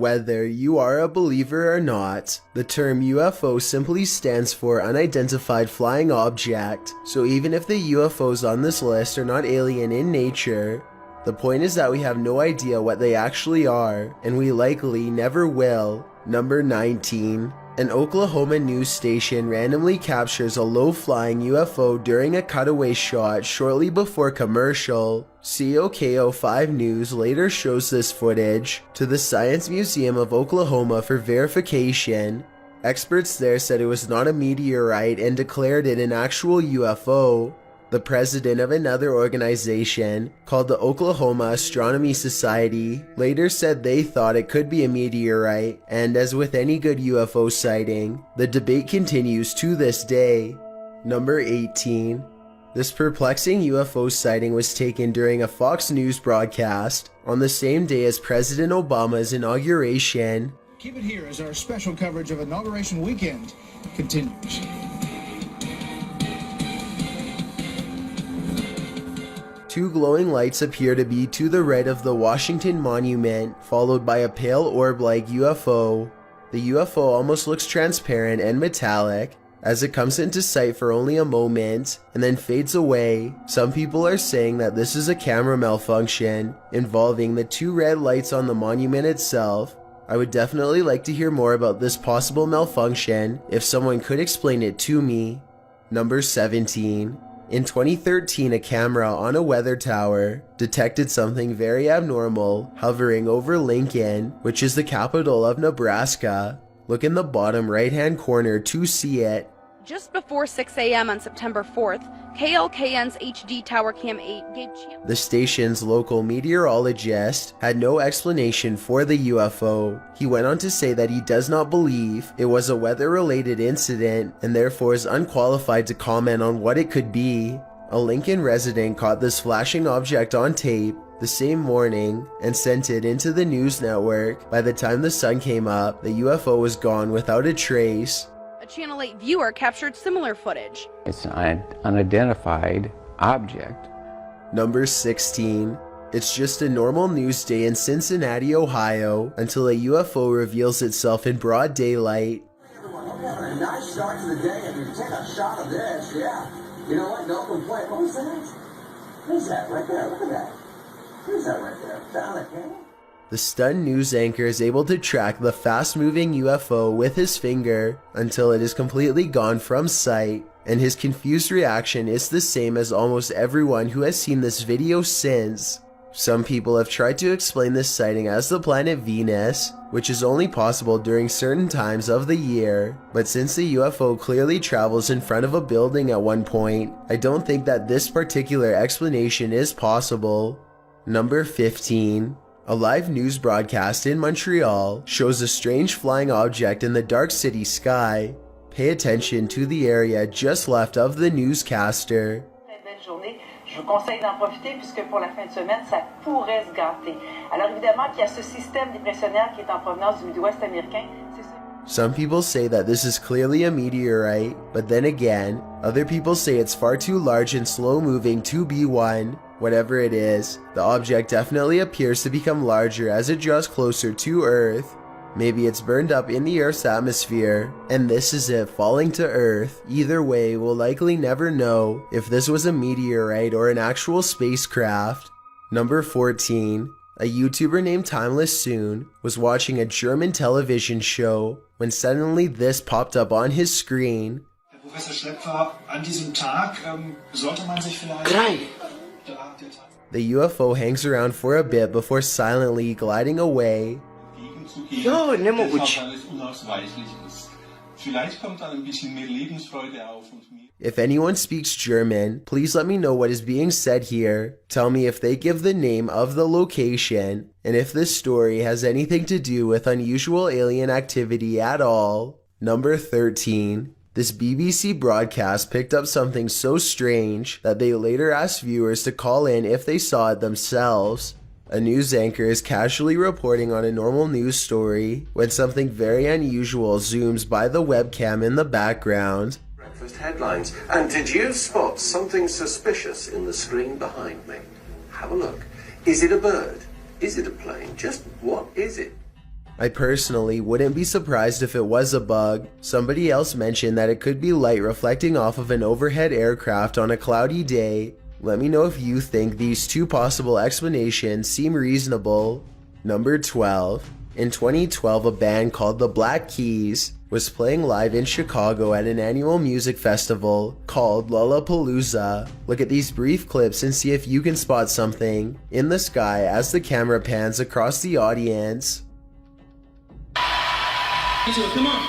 Whether you are a believer or not, the term UFO simply stands for Unidentified Flying Object, so even if the UFOs on this list are not alien in nature, the point is that we have no idea what they actually are, and we likely never will. Number 19. An Oklahoma news station randomly captures a low-flying UFO during a cutaway shot shortly before commercial. COKO5 News later shows this footage to the Science Museum of Oklahoma for verification. Experts there said it was not a meteorite and declared it an actual UFO. The president of another organization, called the Oklahoma Astronomy Society, later said they thought it could be a meteorite, and as with any good UFO sighting, the debate continues to this day. Number 18. This perplexing UFO sighting was taken during a Fox News broadcast on the same day as President Obama's inauguration. Keep it here as our special coverage of Inauguration Weekend continues. Two glowing lights appear to be to the right of the Washington Monument, followed by a pale orb-like UFO. The UFO almost looks transparent and metallic, as it comes into sight for only a moment, and then fades away. Some people are saying that this is a camera malfunction, involving the two red lights on the monument itself. I would definitely like to hear more about this possible malfunction, if someone could explain it to me. Number 17. In 2013, a camera on a weather tower detected something very abnormal hovering over Lincoln, which is the capital of Nebraska. Look in the bottom right-hand corner to see it. Just before 6 a.m. on September 4th, KLKN's HD Tower Cam 8 gave The station's local meteorologist had no explanation for the UFO. He went on to say that he does not believe it was a weather-related incident and therefore is unqualified to comment on what it could be. A Lincoln resident caught this flashing object on tape the same morning and sent it into the news network. By the time the sun came up, the UFO was gone without a trace. A Channel 8 viewer captured similar footage. It's an unidentified object. Number 16. It's just a normal news day in Cincinnati, Ohio, until a UFO reveals itself in broad daylight. Everyone, hope you're having a nice start to the day, and you take a shot of this, yeah. You know what, no complaint. What was that? Who's that right there? Look at that. Who's that right there? Down at camera? The stunned news anchor is able to track the fast-moving UFO with his finger until it is completely gone from sight, and his confused reaction is the same as almost everyone who has seen this video since. Some people have tried to explain this sighting as the planet Venus, which is only possible during certain times of the year, but since the UFO clearly travels in front of a building at one point, I don't think that this particular explanation is possible. Number 15. A live news broadcast in Montreal shows a strange flying object in the dark city sky. Pay attention to the area just left of the newscaster. Je vous conseille d'en profiter puisque pour la fin de semaine, ça pourrait se gâter. Alors évidemment qu'il y a ce système dépressionnaire qui est en provenance du Midwest américain. Some people say that this is clearly a meteorite, but then again, other people say it's far too large and slow-moving to be one. Whatever it is, the object definitely appears to become larger as it draws closer to Earth. Maybe it's burned up in the Earth's atmosphere, and this is it falling to Earth. Either way, we'll likely never know if this was a meteorite or an actual spacecraft. Number 14. A YouTuber named Timeless Soon was watching a German television show when suddenly this popped up on his screen. Professor Schlepfer, an diesem Tag sollte man sich vielleicht... The UFO hangs around for a bit before silently gliding away. Ja, nimm gut. If anyone speaks German, please let me know what is being said here. Tell me if they give the name of the location, and if this story has anything to do with unusual alien activity at all. Number 13. This BBC broadcast picked up something so strange that they later asked viewers to call in if they saw it themselves. A news anchor is casually reporting on a normal news story when something very unusual zooms by the webcam in the background. Breakfast headlines. And did you spot something suspicious in the screen behind me? Have a look. Is it a bird? Is it a plane? Just what is it? I personally wouldn't be surprised if it was a bug. Somebody else mentioned that it could be light reflecting off of an overhead aircraft on a cloudy day. Let me know if you think these two possible explanations seem reasonable. Number 12. In 2012, a band called the Black Keys was playing live in Chicago at an annual music festival called Lollapalooza. Look at these brief clips and see if you can spot something in the sky as the camera pans across the audience. Come on.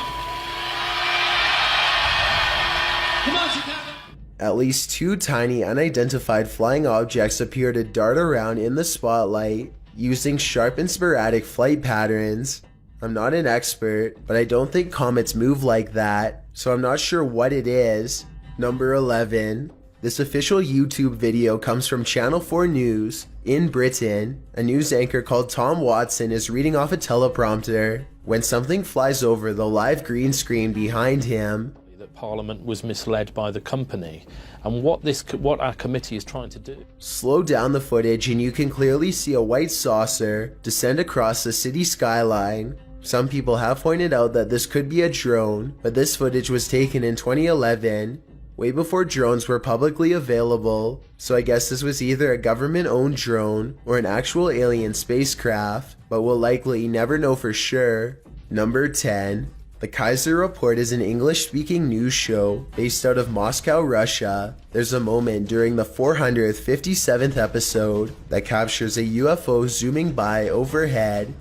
Come on, Chicago. At least two tiny unidentified flying objects appear to dart around in the spotlight using sharp and sporadic flight patterns. I'm not an expert, but I don't think comets move like that, so I'm not sure what it is. Number 11. This official YouTube video comes from Channel 4 News. In Britain, a news anchor called Tom Watson is reading off a teleprompter when something flies over the live green screen behind him. That Parliament was misled by the company, and what our committee is trying to do. Slow down the footage and you can clearly see a white saucer descend across the city skyline. Some people have pointed out that this could be a drone, but this footage was taken in 2011, way before drones were publicly available, so I guess this was either a government-owned drone or an actual alien spacecraft, but we'll likely never know for sure. Number 10. The Kaiser Report is an English-speaking news show based out of Moscow, Russia. There's a moment during the 457th episode that captures a UFO zooming by overhead.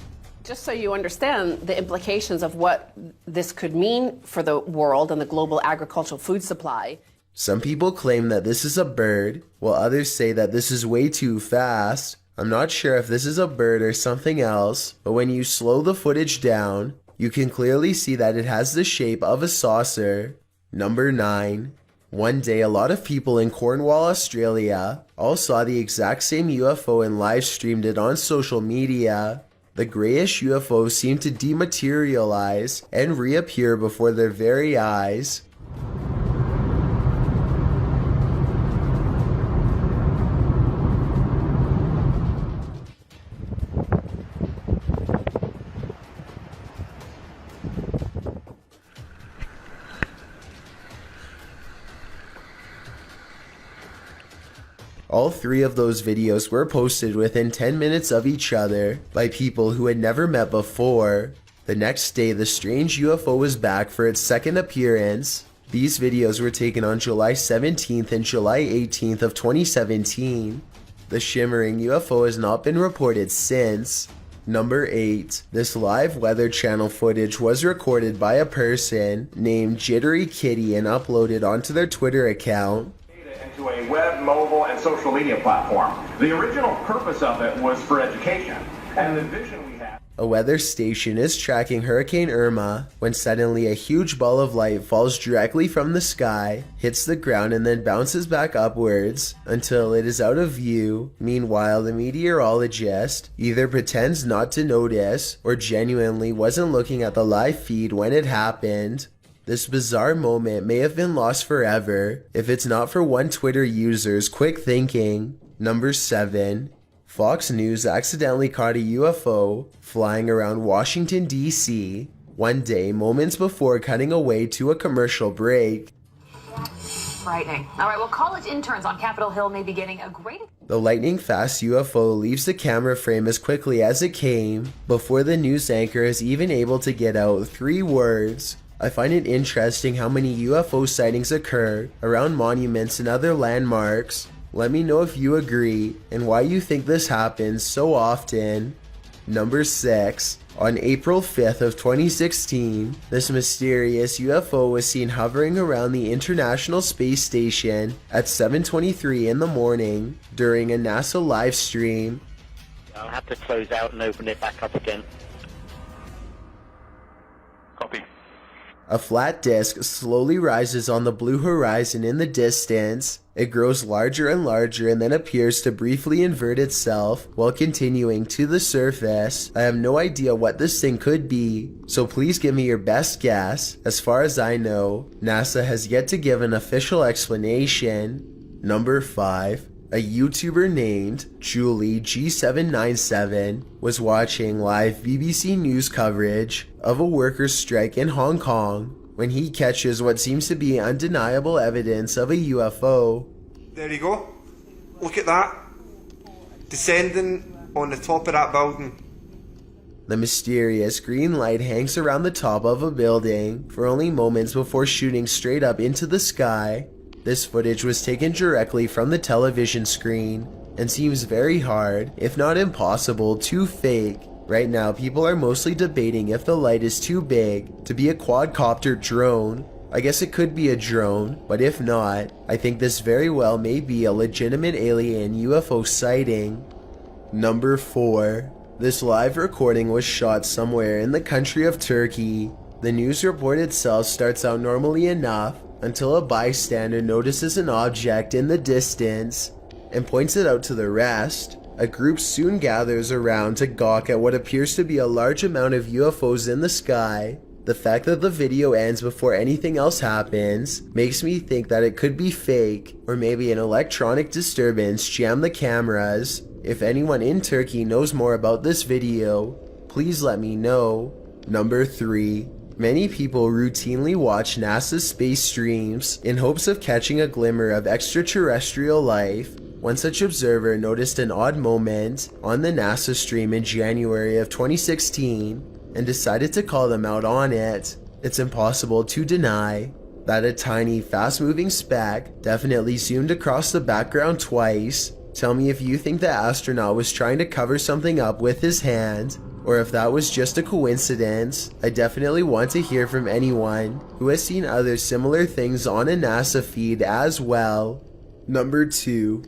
Just so you understand the implications of what this could mean for the world and the global agricultural food supply. Some people claim that this is a bird, while others say that this is way too fast. I'm not sure if this is a bird or something else, but when you slow the footage down, you can clearly see that it has the shape of a saucer. Number 9. One day, a lot of people in Cornwall, Australia, all saw the exact same UFO and live streamed it on social media. The grayish UFO seemed to dematerialize and reappear before their very eyes. All three of those videos were posted within 10 minutes of each other by people who had never met before. The next day, the strange UFO was back for its second appearance. These videos were taken on July 17th and July 18th of 2017. The shimmering UFO has not been reported since. Number 8. This live Weather Channel footage was recorded by a person named Jittery Kitty and uploaded onto their Twitter account. Into a web, mobile, and social media platform. The original purpose of it was for education, and the vision we had. A weather station is tracking Hurricane Irma when suddenly a huge ball of light falls directly from the sky, hits the ground, and then bounces back upwards until it is out of view. Meanwhile, the meteorologist either pretends not to notice or genuinely wasn't looking at the live feed when it happened. This bizarre moment may have been lost forever if it's not for one Twitter user's quick thinking. Number 7. Fox News accidentally caught a UFO flying around Washington, D.C. one day moments before cutting away to a commercial break. Frightening. All right, well, college interns on Capitol Hill may be getting a great... The lightning-fast UFO leaves the camera frame as quickly as it came before the news anchor is even able to get out 3 words. I find it interesting how many UFO sightings occur around monuments and other landmarks. Let me know if you agree and why you think this happens so often. Number 6. On April 5th of 2016, this mysterious UFO was seen hovering around the International Space Station at 7:23 in the morning during a NASA live stream. I'll have to close out and open it back up again. Copy. A flat disk slowly rises on the blue horizon in the distance. It grows larger and larger and then appears to briefly invert itself while continuing to the surface. I have no idea what this thing could be, so please give me your best guess. As far as I know, NASA has yet to give an official explanation. Number 5. A YouTuber named Julie G797 was watching live BBC News coverage of a workers' strike in Hong Kong when he catches what seems to be undeniable evidence of a UFO. There you go. Look at that. Descending on the top of that building. The mysterious green light hangs around the top of a building for only moments before shooting straight up into the sky. This footage was taken directly from the television screen and seems very hard, if not impossible, to fake. Right now, people are mostly debating if the light is too big to be a quadcopter drone. I guess it could be a drone, but if not, I think this very well may be a legitimate alien UFO sighting. Number 4. This live recording was shot somewhere in the country of Turkey. The news report itself starts out normally enough until a bystander notices an object in the distance and points it out to the rest. A group soon gathers around to gawk at what appears to be a large amount of UFOs in the sky. The fact that the video ends before anything else happens makes me think that it could be fake, or maybe an electronic disturbance jammed the cameras. If anyone in Turkey knows more about this video, please let me know. Number 3. Many people routinely watch NASA's space streams in hopes of catching a glimmer of extraterrestrial life. One such observer noticed an odd moment on the NASA stream in January of 2016 and decided to call them out on it. It's impossible to deny that a tiny, fast-moving speck definitely zoomed across the background twice. Tell me if you think the astronaut was trying to cover something up with his hand, or if that was just a coincidence. I definitely want to hear from anyone who has seen other similar things on a NASA feed as well. Number 2.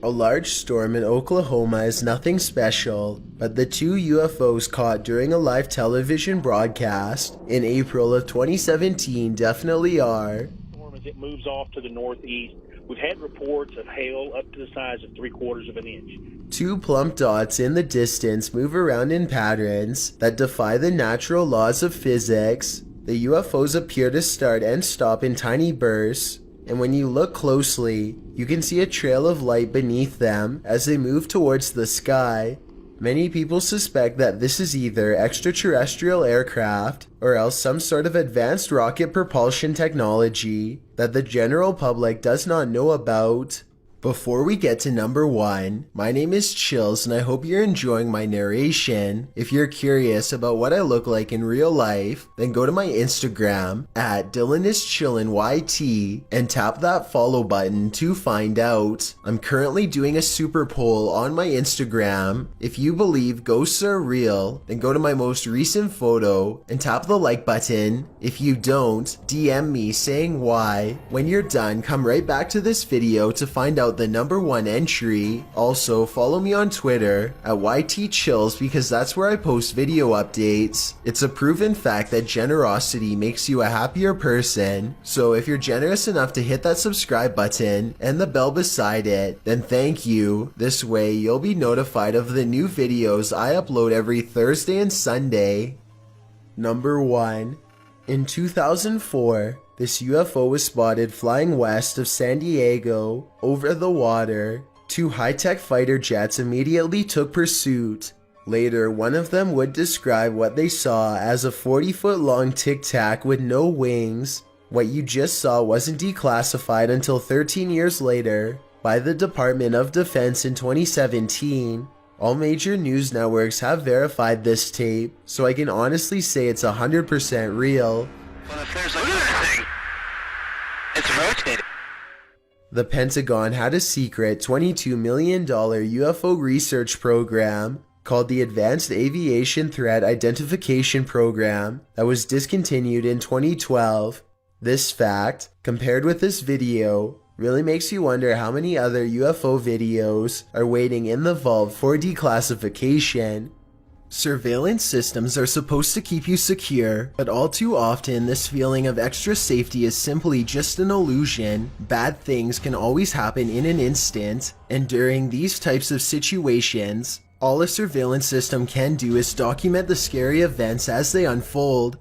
A large storm in Oklahoma is nothing special, but the 2 UFOs caught during a live television broadcast in April of 2017 definitely are. As it moves off to the northeast, we've had reports of hail up to the size of 3/4 of an inch. 2 plump dots in the distance move around in patterns that defy the natural laws of physics. The UFOs appear to start and stop in tiny bursts, and when you look closely, you can see a trail of light beneath them as they move towards the sky. Many people suspect that this is either extraterrestrial aircraft or else some sort of advanced rocket propulsion technology that the general public does not know about. Before we get to number 1, my name is Chills and I hope you're enjoying my narration. If you're curious about what I look like in real life, then go to my Instagram at DylanIsChillinYT and tap that follow button to find out. I'm currently doing a super poll on my Instagram. If you believe ghosts are real, then go to my most recent photo and tap the like button. If you don't, DM me saying why. When you're done, come right back to this video to find out the number 1 entry. Also, follow me on Twitter at YTChills because that's where I post video updates. It's a proven fact that generosity makes you a happier person, so if you're generous enough to hit that subscribe button and the bell beside it, then thank you. This way you'll be notified of the new videos I upload every Thursday and Sunday. Number 1. In 2004, this UFO was spotted flying west of San Diego over the water. 2 high-tech fighter jets immediately took pursuit. Later, one of them would describe what they saw as a 40-foot-long tic-tac with no wings. What you just saw wasn't declassified until 13 years later by the Department of Defense in 2017. All major news networks have verified this tape, so I can honestly say it's 100% real. Well, if there's a thing, it's rotating. The Pentagon had a secret $22 million UFO research program called the Advanced Aviation Threat Identification Program that was discontinued in 2012. This fact, compared with this video, really makes you wonder how many other UFO videos are waiting in the vault for declassification. Surveillance systems are supposed to keep you secure, but all too often this feeling of extra safety is simply just an illusion. Bad things can always happen in an instant, and during these types of situations, all a surveillance system can do is document the scary events as they unfold.